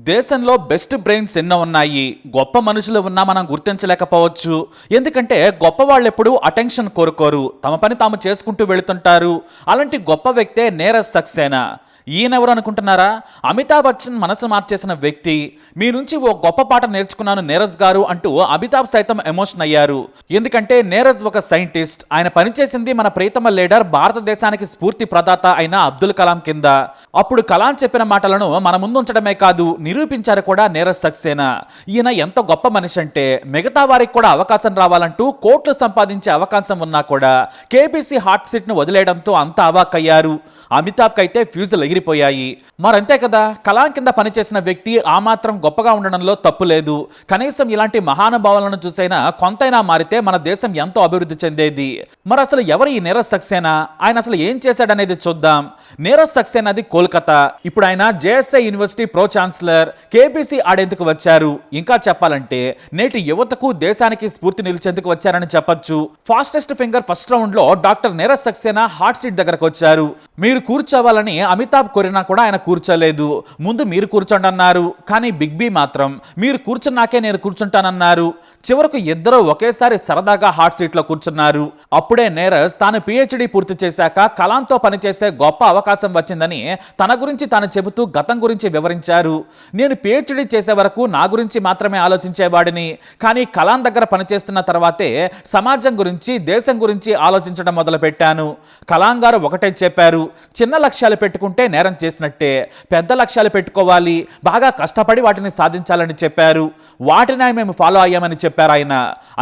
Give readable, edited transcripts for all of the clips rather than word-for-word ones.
దేశంలో best brains ఎన్నో ఉన్నాయి. గొప్ప మనుషులు ఉన్నా మనం గుర్తించలేకపోవచ్చు. ఎందుకంటే గొప్ప వాళ్ళు ఎప్పుడూ అటెన్షన్ కోరుకోరు, తమ పని తాము చేసుకుంటూ వెళుతుంటారు. అలాంటి గొప్ప వ్యక్తే నీరజ్ సక్సేనా. ఈయనెవరు అనుకుంటున్నారా? అమితాబ్ బచ్చన్ మనసు మార్చేసిన వ్యక్తి. మీ నుంచి ఓ గొప్ప పాట నేర్చుకున్నాను నీరజ్ గారు అంటూ అమితాబ్ సైతం ఎమోషన్ అయ్యారు. ఎందుకంటే నీరజ్ ఒక సైంటిస్ట్. ఆయన పనిచేసింది మన ప్రియతమ లీడర్, భారతదేశానికి స్ఫూర్తి ప్రదాత అయిన అబ్దుల్ కలాం కింద. అప్పుడు కలాం చెప్పిన మాటలను మన ముందు ఉంచడమే కాదు, నిరూపించారు కూడా నీరజ్ సక్సేనా. ఈయన ఎంత గొప్ప మనిషి అంటే మిగతా వారికి కూడా అవకాశం రావాలంటూ కోట్లు సంపాదించే అవకాశం ఉన్నా కూడా కేబీసీ హాట్ సీట్ ను వదిలేయడంతో అంతా అవాక్కయ్యారు. అమితాబ్ కైతే ఫ్యూజులు ఎగిరిపోయాయి. మరంతే కదా, కలాం కింద పనిచేసిన వ్యక్తి ఆ మాత్రం గొప్పగా ఉండడంలో తప్పు లేదు. కనీసం ఇలాంటి మహానుభావులను చూసైనా కొంతైనా మారితే మన దేశం ఎంతో అభివృద్ధి చెందేది. మరి అసలు ఎవరు ఈ నీరజ్ సక్సేనా? ఆయన అసలు ఏం చేశాడనేది చూద్దాం. నీరజ్ సక్సేనాది కోల్కతా. ఇప్పుడు ఆయన జేఎస్ఐ యూనివర్సిటీ ప్రో ఛాన్సలర్, కేబీసీ ఆడేందుకు వచ్చారు. ఇంకా చెప్పాలంటే నేటి యువతకు దేశానికి స్ఫూర్తి నిలిచేందుకు వచ్చారని చెప్పొచ్చు. ఫాస్టెస్ట్ ఫింగర్ ఫస్ట్ రౌండ్ లో doctor Neeraj Saxena hot seat దగ్గరకు వచ్చారు. మీరు కూర్చోవాలని అమితాబ్ కోరినా కూడా ఆయన కూర్చోలేదు. ముందు మీరు కూర్చోండి అన్నారు. కానీ బిగ్ బి మాత్రం మీరు కూర్చున్నాకే నేను కూర్చుంటానన్నారు. చివరకు ఇద్దరు ఒకేసారి సరదాగా హాట్ సీట్ లో కూర్చున్నారు. అప్పుడే నీరజ్ తాను పిహెచ్డి పూర్తి చేశాక కలాంతో పనిచేసే గొప్ప అవకాశం వచ్చిందని తన గురించి తాను చెబుతూ గతం గురించి వివరించారు. నేను పిహెచ్డి చేసే వరకు నా గురించి మాత్రమే ఆలోచించేవాడిని, కానీ కలాం దగ్గర పనిచేస్తున్న తర్వాతే సమాజం గురించి, దేశం గురించి ఆలోచించడం మొదలుపెట్టాను. కలాం గారు ఒకటే చెప్పారు, చిన్న లక్ష్యాలు పెట్టుకుంటే నేరం చేసినట్టే, పెద్ద లక్ష్యాలు పెట్టుకోవాలి, బాగా కష్టపడి వాటిని సాధించాలని చెప్పారు. వాటిని మేము ఫాలో అయ్యామని చెప్పారు ఆయన.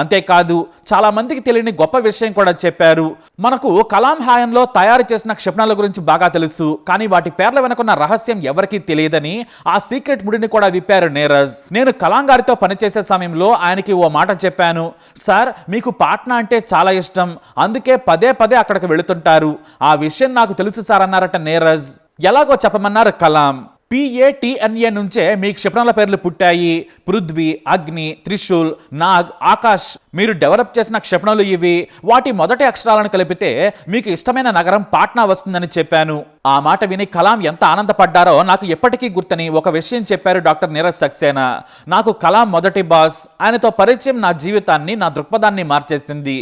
అంతేకాదు చాలా మందికి తెలియని గొప్ప విషయం కూడా చెప్పారు. మనకు కలాం హాయంలో తయారు చేసిన క్షిపణుల గురించి బాగా తెలుసు, కానీ వాటి పేర్ల వెనుకున్న రహస్యం ఎవరికీ తెలియదని ఆ సీక్రెట్ ముడిని కూడా విప్పారు నీరజ్. నేను కలాం గారితో పనిచేసే సమయంలో ఆయనకి ఓ మాట చెప్పాను, సార్ మీకు పాట్నా అంటే చాలా ఇష్టం, అందుకే పదే పదే అక్కడికి వెళుతుంటారు. ఆ విషయం నాకు తెలుసు సార్ అన్నారట నీరజ్. ఎలాగో చెప్పమన్నారు కలాం. PATNA నుంచే మీ క్షిపణుల పేర్లు పుట్టాయి. పృథ్వీ, అగ్ని, త్రిశూల్, నాగ్, ఆకాష్. మీరు డెవలప్ చేసిన క్షిపణులు ఇవి. వాటి మొదటి అక్షరాలను కలిపితే మీకు ఇష్టమైన నగరం పాట్నా వస్తుందని చెప్పాను. ఆ మాట విని కలాం ఎంత ఆనందపడ్డారో నాకు ఎప్పటికీ గుర్తని ఒక విషయం చెప్పారు డాక్టర్ నీరజ్ సక్సేనా. నాకు కలాం మొదటి బాస్. ఆయనతో పరిచయం నా జీవితాన్ని, నా దృక్పథాన్ని మార్చేసింది.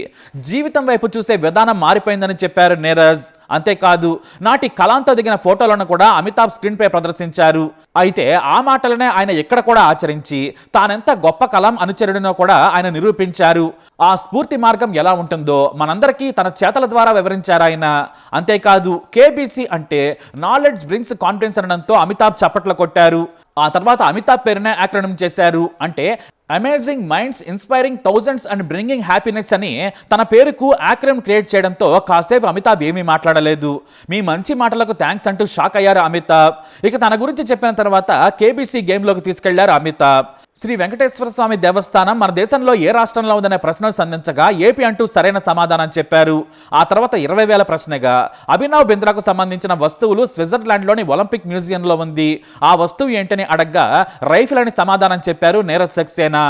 జీవితం వైపు చూసే విధానం మారిపోయిందని చెప్పారు నీరజ్. అంతేకాదు నాటి కలాంతో దిగిన ఫోటోలను కూడా అమితాబ్ స్క్రీన్ పై ప్రదర్శించారు. అయితే ఆ మాటలనే ఆయన ఇక్కడ కూడా ఆచరించి తానెంత గొప్ప కలాం అనుచరుడినో కూడా ఆయన నిరూపించారు. ఆ స్ఫూర్తి మార్గం ఎలా ఉంటుందో మనందరికీ తన చేతల ద్వారా వివరించారు ఆయన. అంతేకాదు కేబీసీ అంటే నాలెడ్జ్ బ్రింగ్స్ కాన్ఫిడెన్స్ అనడంతో అమితాబ్ చప్పట్లు కొట్టారు. ఆ తర్వాత అమితాబ్ పేరునే యాక్రోనిమ్ చేశారు. అంటే amazing minds inspiring thousands and bringing happiness అని తన పేరుకు యాక్రోనిమ్ క్రియేట్ చేయడంతో కాసేపు అమితాబ్ ఏమీ మాట్లాడలేదు. మీ మంచి మాటలకు థ్యాంక్స్ అంటూ షాక్ అయ్యారు అమితాబ్. ఇక తన గురించి చెప్పిన తర్వాత కేబీసీ గేమ్లోకి తీసుకెళ్లారు అమితాబ్. శ్రీ వెంకటేశ్వర స్వామి దేవస్థానం మన దేశంలో ఏ రాష్ట్రంలో ఉందనే ప్రశ్నలు సంధించగా ఏపీ అంటూ సరైన సమాధానం చెప్పారు. ఆ తర్వాత 20,000 ప్రశ్నగా అభినవ్ బింద్రాకు సంబంధించిన వస్తువులు స్విట్జర్లాండ్లోని ఒలింపిక్ మ్యూజియంలో ఉంది. ఆ వస్తువు ఏంటని అడగ్గా రైఫిల్ అని సమాధానం చెప్పారు నీరజ్ సక్సేనా.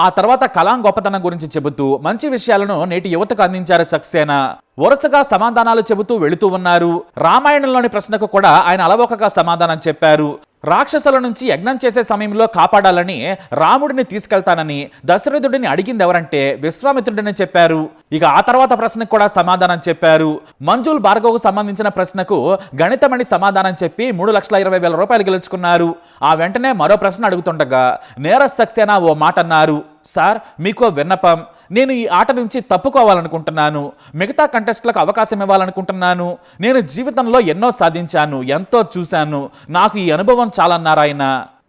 ఆ తర్వాత కలాం గొప్పతనం గురించి చెబుతూ మంచి విషయాలను నేటి యువతకు అందించారు సక్సేనా. వరుసగా సమాధానాలు చెబుతూ వెళుతూ ఉన్నారు. రామాయణంలోని ప్రశ్నకు కూడా ఆయన అలవోకగా సమాధానం చెప్పారు. రాక్షసుల నుంచి యజ్ఞం చేసే సమయంలో కాపాడాలని రాముడిని తీసుకెళ్తానని దశరథుడిని అడిగింది ఎవరంటే విశ్వామిత్రుడిని చెప్పారు. ఇక ఆ తర్వాత ప్రశ్నకు కూడా సమాధానం చెప్పారు. మంజుల్ భార్గవ్కు సంబంధించిన ప్రశ్నకు గణితమని సమాధానం చెప్పి 3,20,000 రూపాయలు గెలుచుకున్నారు. ఆ వెంటనే మరో ప్రశ్న అడుగుతుండగా నీరజ్ సక్సేనా ఓ మాట అన్నారు, సార్ మీకో విన్నపం. నేను ఈ ఆట నుంచి తప్పుకోవాలనుకుంటున్నాను. మిగతా కంటెస్ట్లకు అవకాశం ఇవ్వాలనుకుంటున్నాను. నేను జీవితంలో ఎన్నో సాధించాను, ఎంతో చూశాను. నాకు ఈ అనుభవం చాలన్నారు ఆయన.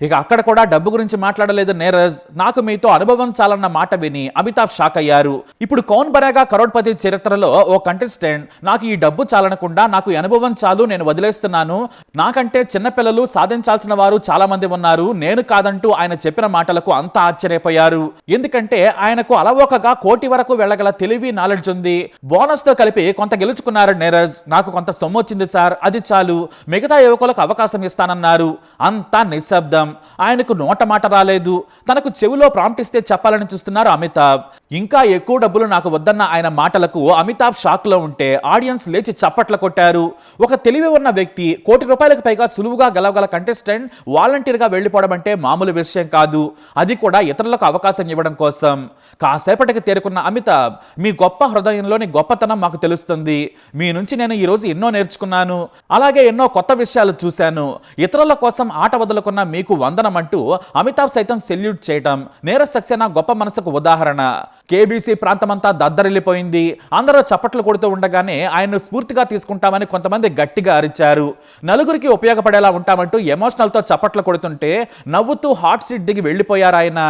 ఇక అక్కడ కూడా డబ్బు గురించి మాట్లాడలేదు నీరజ్. నాకు మీతో అనుభవం చాలన్న మాట విని అమితాబ్ షాక్ అయ్యారు. ఇప్పుడు కౌన్ బనేగా కరోడ్పతి చరిత్రలో ఓ కంటెస్టెంట్ నాకు ఈ డబ్బు చాలనకుండా నాకు ఈ అనుభవం చాలు, నేను వదిలేస్తున్నాను, నాకంటే చిన్నపిల్లలు సాధించాల్సిన వారు చాలా మంది ఉన్నారు, నేను కాదంటూ ఆయన చెప్పిన మాటలకు అంతా ఆశ్చర్యపోయారు. ఎందుకంటే ఆయనకు అలవోకగా కోటి వరకు వెళ్ళగల తెలివి, నాలెడ్జ్ ఉంది. బోనస్ తో కలిపి కొంత గెలుచుకున్నారు నీరజ్. నాకు కొంత సొమ్ము వచ్చింది సార్, అది చాలు, మిగతా యువకులకు అవకాశం ఇస్తానన్నారు. అంతా నిశ్శబ్దం. ఆయనకు నోట మాట రాలేదు. తనకు చెవిలో ప్రాంప్ట్ ఇస్తే చెప్పాలని చూస్తున్నారు అమితాబ్. ఇంకా ఎక్కువ డబ్బులు నాకు వద్దన్న ఆయన మాటలకు అమితాబ్ షాక్ లో ఉంటే ఆడియన్స్ లేచి చప్పట్లు కొట్టారు. ఒక తెలివి ఉన్న వ్యక్తి ₹1,00,00,000 పైగా సులువుగా గెలవగల కంటెస్టెంట్ వాలంటీర్గా వెళ్ళిపోవడం అంటే మామూలు విషయం కాదు. అది కూడా ఇతరులకు అవకాశం ఇవ్వడం కోసం. కాసేపటికి తేరుకున్న అమితాబ్, మీ గొప్ప హృదయంలోని గొప్పతనం మాకు తెలుస్తుంది. మీ నుంచి నేను ఈరోజు ఎన్నో నేర్చుకున్నాను, అలాగే ఎన్నో కొత్త విషయాలు చూశాను. ఇతరుల కోసం ఆట వదులుకున్న మీకు వందనం అంటూ అమితాబ్ సైతం సెల్యూట్ చేయటం నీరజ్ సక్సేనా గొప్ప మనసుకు ఉదాహరణ. కేబీసీ ప్రాంతమంతా దద్దరిల్లిపోయింది. అందరూ చప్పట్లు కొడుతూ ఉండగానే ఆయన్ను స్ఫూర్తిగా తీసుకుంటామని కొంతమంది గట్టిగా అరిచారు. నలుగురికి ఉపయోగపడేలా ఉంటామంటూ ఎమోషనల్తో చప్పట్లు కొడుతుంటే నవ్వుతూ హాట్ సీట్ దిగి వెళ్ళిపోయారు ఆయన.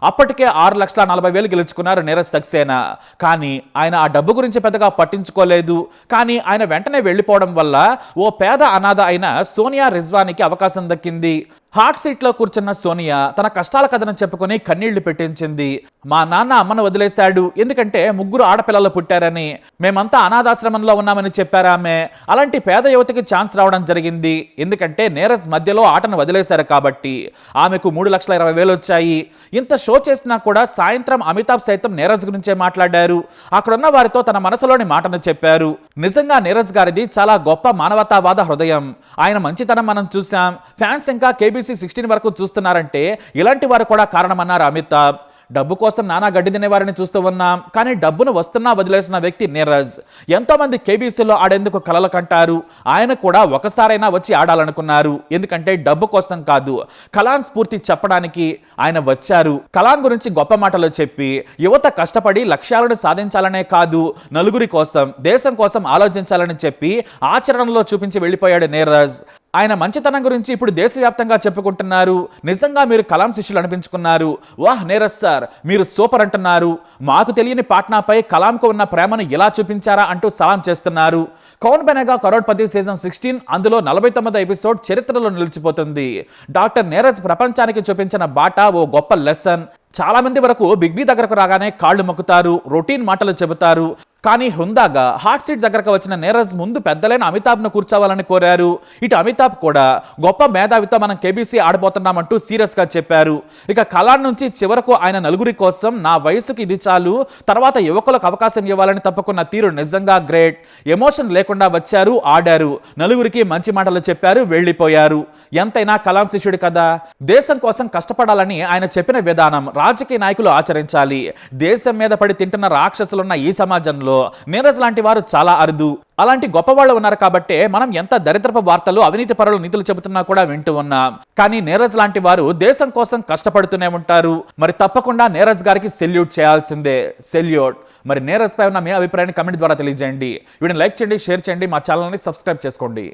అప్పటికే 6,40,000 గెలుచుకున్నారు నీరజ్ సక్సేనా. కానీ ఆయన ఆ డబ్బు గురించి పెద్దగా పట్టించుకోలేదు. కానీ ఆయన వెంటనే వెళ్ళిపోవడం వల్ల ఓ పేద అనాథ అయిన సోనియా రిజ్వానికి అవకాశం దక్కింది. హాట్ సీట్లో కూర్చున్న సోనియా తన కష్టాల కథను చెప్పుకొని కన్నీళ్లు పెట్టించింది. మా నాన్న అమ్మను వదిలేశాడు, ఎందుకంటే 3 ఆడపిల్లలు పుట్టారని. మేమంతా అనాథాశ్రమంలో ఉన్నామని చెప్పారు ఆమె. అలాంటి పేద యువతికి ఛాన్స్ రావడం జరిగింది, ఎందుకంటే నీరజ్ మధ్యలో ఆటను వదిలేశారు కాబట్టి. ఆమెకు 3,20,000 వచ్చాయి. ఇంత షో చేసినా కూడా సాయంత్రం అమితాబ్ సైతం నీరజ్ గురించే మాట్లాడారు. అక్కడున్న వారితో తన మనసులోని మాటను చెప్పారు. నిజంగా నీరజ్ గారిది చాలా గొప్ప మానవతావాద హృదయం. ఆయన మంచితనం మనం చూసాం. ఫ్యాన్స్ ఇంకా కేబీసీ 16 వరకు చూస్తున్నారంటే ఇలాంటి వారు కూడా కారణమన్నారు అమితాబ్. డబ్బు కోసం నానా గడ్డి తినేవారిని చూస్తూ ఉన్నాం, కానీ డబ్బును వస్తున్నా వదిలేసిన వ్యక్తి నీరజ్. ఎంతో మంది కేబీసీలో ఆడేందుకు కలలు కంటారు. ఆయన కూడా ఒకసారైనా వచ్చి ఆడాలనుకున్నారు, ఎందుకంటే డబ్బు కోసం కాదు, కలాన్ స్ఫూర్తి చెప్పడానికి ఆయన వచ్చారు. కలాన్ గురించి గొప్ప మాటలు చెప్పి యువత కష్టపడి లక్ష్యాలను సాధించాలనే కాదు, నలుగురి కోసం, దేశం కోసం ఆలోచించాలని చెప్పి ఆచరణలో చూపించి వెళ్ళిపోయాడు నీరజ్. ఆయన మంచితనం గురించి ఇప్పుడు దేశవ్యాప్తంగా చెప్పుకుంటున్నారు. నిజంగా మీరు కలాం శిష్యులు అనిపించుకున్నారు. వాహ్ నీరజ్ సార్, మీరు సూపర్ అంటున్నారు. మాకు తెలియని పాట్నాపై కలాంకు ఉన్న ప్రేమను ఎలా చూపించారా అంటూ సలాం చేస్తున్నారు. కౌన్ బనేగా కరోడ్పతి సీజన్ 16 అందులో 49వ ఎపిసోడ్ చరిత్రలో నిలిచిపోతుంది. డాక్టర్ నీరజ్ ప్రపంచానికి చూపించిన బాట ఓ గొప్ప లెసన్. చాలా మంది వరకు బిగ్ బి దగ్గరకు రాగానే కాళ్ళు మొక్కుతారు, రొటీన్ మాటలు చెబుతారు. కానీ హుందాగా హాట్ సీట్ దగ్గరకు వచ్చిన నీరజ్ ముందు పెద్దలైన అమితాబ్ను కూర్చోవాలని కోరారు. ఇటు అమితాబ్ కూడా గొప్ప మేధావితో మనం కేబీసీ ఆడబోతున్నామంటూ సీరియస్గా చెప్పారు. ఇక కలాన్ నుంచి చివరకు ఆయన నలుగురి కోసం, నా వయసుకు ఇది చాలు, తర్వాత యువకులకు అవకాశం ఇవ్వాలని తప్పుకున్న తీరు నిజంగా గ్రేట్. ఎమోషన్ లేకుండా వచ్చారు, ఆడారు, నలుగురికి మంచి మాటలు చెప్పారు, వెళ్ళిపోయారు. ఎంతైనా కలాం శిష్యుడు కదా. దేశం కోసం కష్టపడాలని ఆయన చెప్పిన విధానం రాజకీయ నాయకులు ఆచరించాలి. దేశం మీద పడి తింటున్న రాక్షసులున్న ఈ సమాజంలో నీరజ్ లాంటి వారు చాలా అరుదు. అలాంటి గొప్ప వాళ్ళు ఉన్నారు కాబట్టే మనం ఎంత దరిద్రపు వార్తలు, అవినీతి పరులు నీతులు చెబుతున్నా కూడా వింటూ ఉన్నాం. కానీ నీరజ్ లాంటి వారు దేశం కోసం కష్టపడుతూనే ఉంటారు. మరి తప్పకుండా నీరజ్ గారికి సెల్యూట్ చేయాల్సిందే, సెల్యూట్. మరి నీరజ్ పై ఉన్న మీ అభిప్రాయాన్ని కమెంట్ ద్వారా తెలియజేయండి. వీడిని లైక్ చేయండి, షేర్ చేయండి, మా ఛానల్ని సబ్స్క్రైబ్ చేసుకోండి.